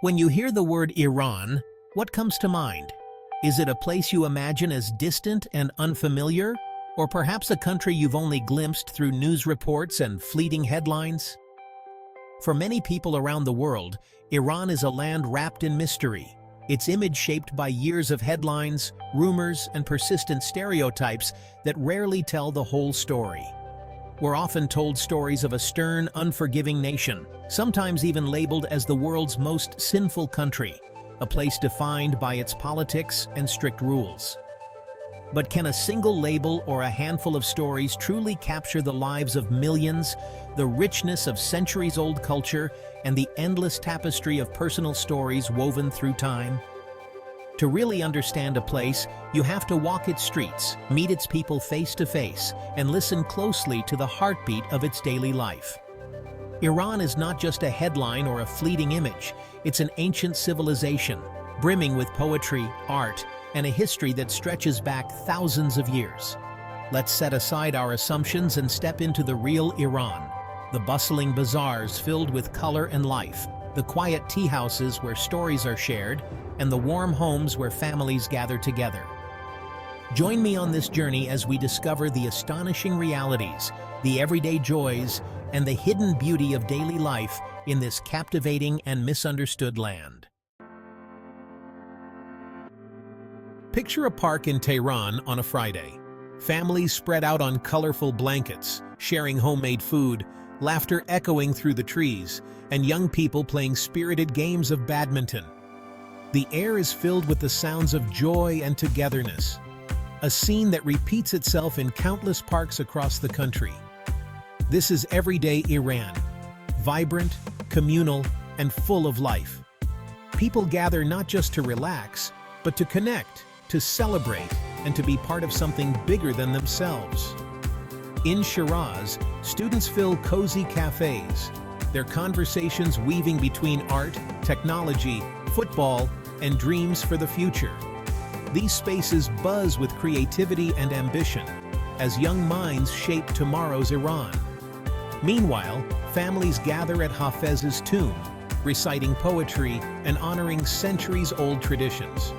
When you hear the word Iran, what comes to mind? Is it a place you imagine as distant and unfamiliar? Or perhaps a country you've only glimpsed through news reports and fleeting headlines? For many people around the world, Iran is a land wrapped in mystery, its image shaped by years of headlines, rumors, and persistent stereotypes that rarely tell the whole story. We're often told stories of a stern, unforgiving nation, sometimes even labeled as the world's most sinful country, a place defined by its politics and strict rules. But can a single label or a handful of stories truly capture the lives of millions, the richness of centuries-old culture, and the endless tapestry of personal stories woven through time? To really understand a place, you have to walk its streets, meet its people face to face, and listen closely to the heartbeat of its daily life. Iran is not just a headline or a fleeting image, it's an ancient civilization, brimming with poetry, art, and a history that stretches back thousands of years. Let's set aside our assumptions and step into the real Iran, the bustling bazaars filled with color and life, the quiet tea houses where stories are shared, and the warm homes where families gather together. Join me on this journey as we discover the astonishing realities, the everyday joys, and the hidden beauty of daily life in this captivating and misunderstood land. Picture a park in Tehran on a Friday. Families spread out on colorful blankets, sharing homemade food, laughter echoing through the trees, and young people playing spirited games of badminton. The air is filled with the sounds of joy and togetherness, a scene that repeats itself in countless parks across the country. This is everyday Iran, vibrant, communal, and full of life. People gather not just to relax, but to connect, to celebrate, and to be part of something bigger than themselves. In Shiraz, students fill cozy cafes, their conversations weaving between art, technology, football, and dreams for the future. These spaces buzz with creativity and ambition as young minds shape tomorrow's Iran. Meanwhile, families gather at Hafez's tomb, reciting poetry and honoring centuries-old traditions.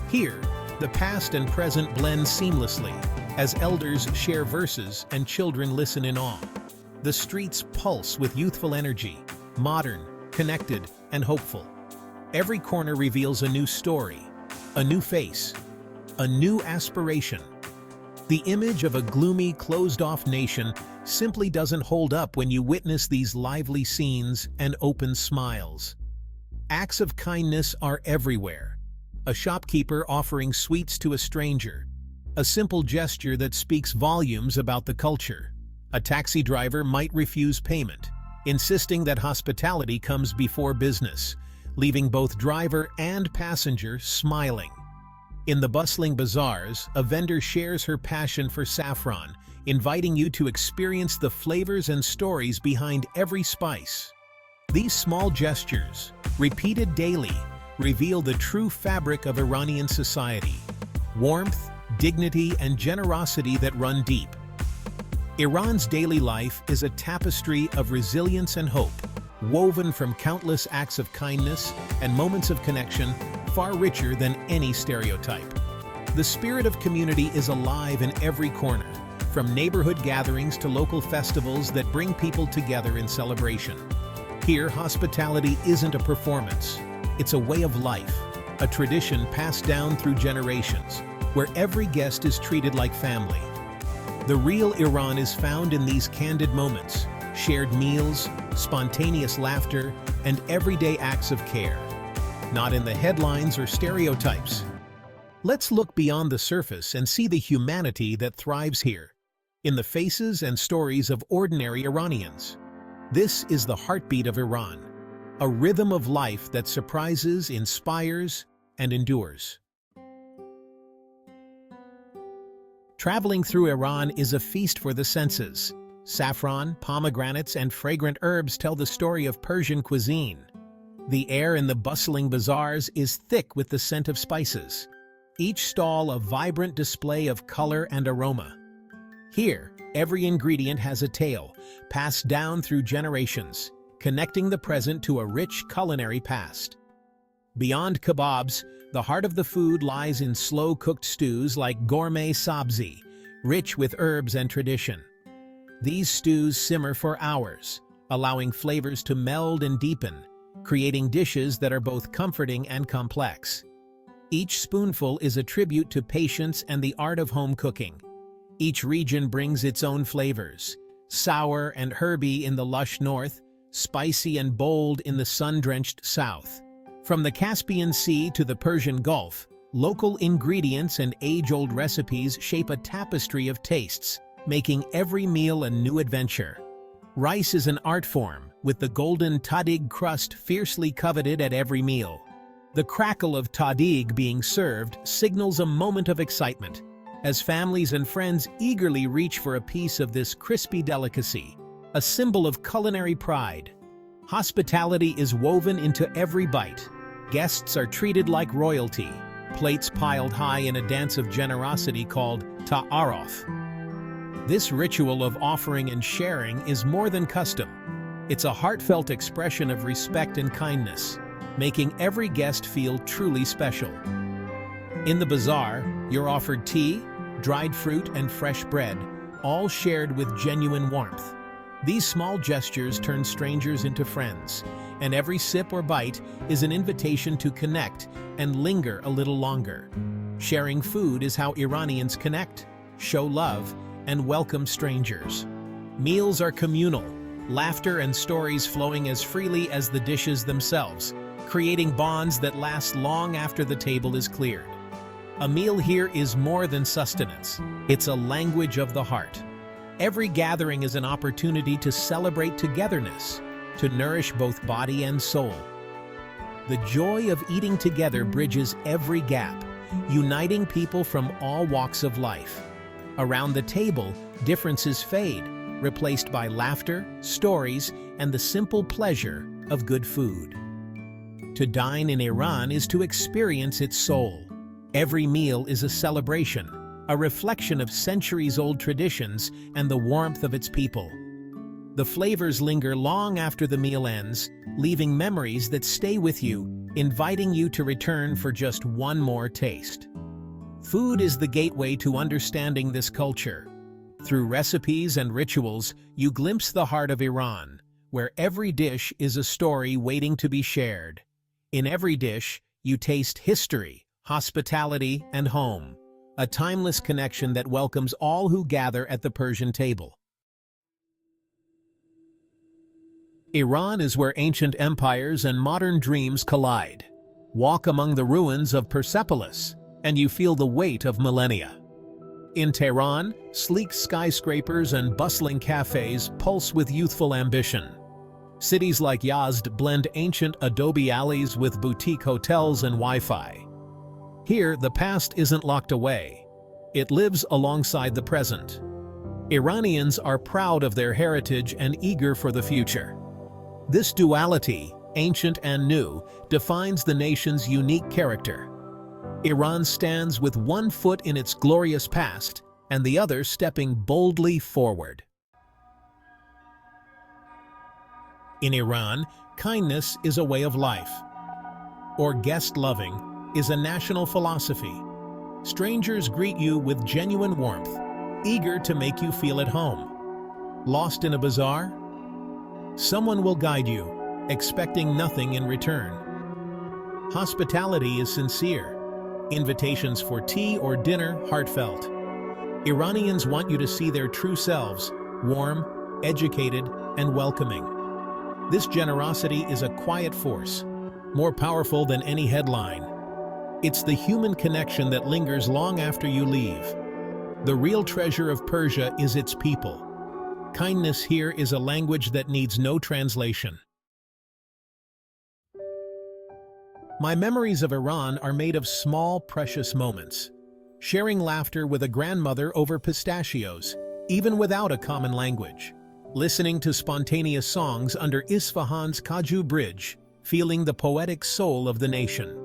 Here, the past and present blend seamlessly as elders share verses and children listen in awe. The streets pulse with youthful energy, modern, connected, and hopeful. Every corner reveals a new story, a new face, a new aspiration. The image of a gloomy, closed-off nation simply doesn't hold up when you witness these lively scenes and open smiles. Acts of kindness are everywhere. A shopkeeper offering sweets to a stranger, a simple gesture that speaks volumes about the culture. A taxi driver might refuse payment, insisting that hospitality comes before business, leaving both driver and passenger smiling. In the bustling bazaars, a vendor shares her passion for saffron, inviting you to experience the flavors and stories behind every spice. These small gestures, repeated daily, reveal the true fabric of Iranian society: warmth, dignity, and generosity that run deep. Iran's daily life is a tapestry of resilience and hope, woven from countless acts of kindness and moments of connection far richer than any stereotype. The spirit of community is alive in every corner, from neighborhood gatherings to local festivals that bring people together in celebration. Here, hospitality isn't a performance. It's a way of life, a tradition passed down through generations, where every guest is treated like family. The real Iran is found in these candid moments, shared meals, spontaneous laughter, and everyday acts of care, not in the headlines or stereotypes. Let's look beyond the surface and see the humanity that thrives here, in the faces and stories of ordinary Iranians. This is the heartbeat of Iran, a rhythm of life that surprises, inspires, and endures. Traveling through Iran is a feast for the senses. Saffron, pomegranates, and fragrant herbs tell the story of Persian cuisine. The air in the bustling bazaars is thick with the scent of spices, each stall a vibrant display of color and aroma. Here, every ingredient has a tale, passed down through generations, connecting the present to a rich culinary past. Beyond kebabs, the heart of the food lies in slow-cooked stews like gourmet sabzi, rich with herbs and tradition. These stews simmer for hours, allowing flavors to meld and deepen, creating dishes that are both comforting and complex. Each spoonful is a tribute to patience and the art of home cooking. Each region brings its own flavors, sour and herby in the lush north, spicy and bold in the sun-drenched south. From the Caspian Sea to the Persian Gulf, local ingredients and age-old recipes shape a tapestry of tastes, making every meal a new adventure. Rice is an art form, with the golden tahdig crust fiercely coveted at every meal. The crackle of tahdig being served signals a moment of excitement, as families and friends eagerly reach for a piece of this crispy delicacy, a symbol of culinary pride. Hospitality is woven into every bite. Guests are treated like royalty, plates piled high in a dance of generosity called ta'aruf. This ritual of offering and sharing is more than custom. It's a heartfelt expression of respect and kindness, making every guest feel truly special. In the bazaar, you're offered tea, dried fruit, and fresh bread, all shared with genuine warmth. These small gestures turn strangers into friends, and every sip or bite is an invitation to connect and linger a little longer. Sharing food is how Iranians connect, show love, and welcome strangers. Meals are communal, laughter and stories flowing as freely as the dishes themselves, creating bonds that last long after the table is cleared. A meal here is more than sustenance. It's a language of the heart. Every gathering is an opportunity to celebrate togetherness, to nourish both body and soul. The joy of eating together bridges every gap, uniting people from all walks of life. Around the table, differences fade, replaced by laughter, stories, and the simple pleasure of good food. To dine in Iran is to experience its soul. Every meal is a celebration, a reflection of centuries-old traditions and the warmth of its people. The flavors linger long after the meal ends, leaving memories that stay with you, inviting you to return for just one more taste. Food is the gateway to understanding this culture. Through recipes and rituals, you glimpse the heart of Iran, where every dish is a story waiting to be shared. In every dish, you taste history, hospitality, and home, a timeless connection that welcomes all who gather at the Persian table. Iran is where ancient empires and modern dreams collide. Walk among the ruins of Persepolis, and you feel the weight of millennia. In Tehran, sleek skyscrapers and bustling cafes pulse with youthful ambition. Cities like Yazd blend ancient adobe alleys with boutique hotels and Wi-Fi. Here, the past isn't locked away. It lives alongside the present. Iranians are proud of their heritage and eager for the future. This duality, ancient and new, defines the nation's unique character. Iran stands with one foot in its glorious past and the other stepping boldly forward. In Iran, kindness is a way of life, or guest-loving is a national philosophy. Strangers greet you with genuine warmth, eager to make you feel at home. Lost in a bazaar? Someone will guide you, expecting nothing in return. Hospitality is sincere. Invitations for tea or dinner heartfelt. Iranians want you to see their true selves, warm, educated, and welcoming. This generosity is a quiet force, more powerful than any headline. It's the human connection that lingers long after you leave. The real treasure of Persia is its people. Kindness here is a language that needs no translation. My memories of Iran are made of small, precious moments. Sharing laughter with a grandmother over pistachios, even without a common language. Listening to spontaneous songs under Isfahan's Kaju Bridge, feeling the poetic soul of the nation.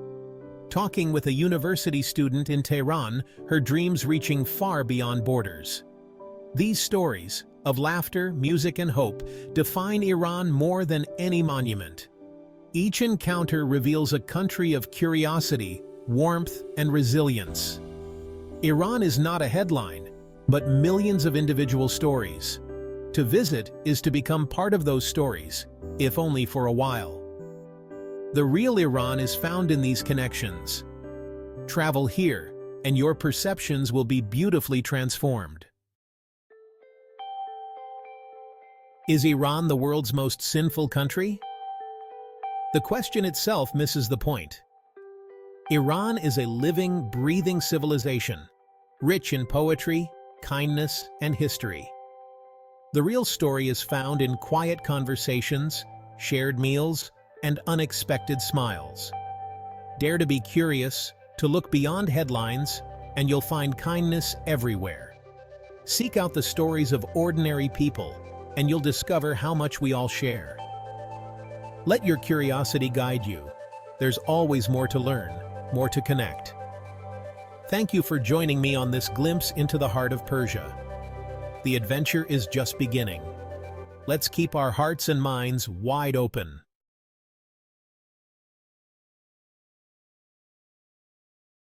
Talking with a university student in Tehran, her dreams reaching far beyond borders. These stories, of laughter, music, and hope, define Iran more than any monument. Each encounter reveals a country of curiosity, warmth, and resilience. Iran is not a headline, but millions of individual stories. To visit is to become part of those stories, if only for a while. The real Iran is found in these connections. Travel here, and your perceptions will be beautifully transformed. Is Iran the world's most sinful country? The question itself misses the point. Iran is a living, breathing civilization, rich in poetry, kindness, and history. The real story is found in quiet conversations, shared meals, and unexpected smiles. Dare to be curious, to look beyond headlines, and you'll find kindness everywhere. Seek out the stories of ordinary people, and you'll discover how much we all share. Let your curiosity guide you. There's always more to learn, more to connect. Thank you for joining me on this glimpse into the heart of Persia. The adventure is just beginning. Let's keep our hearts and minds wide open.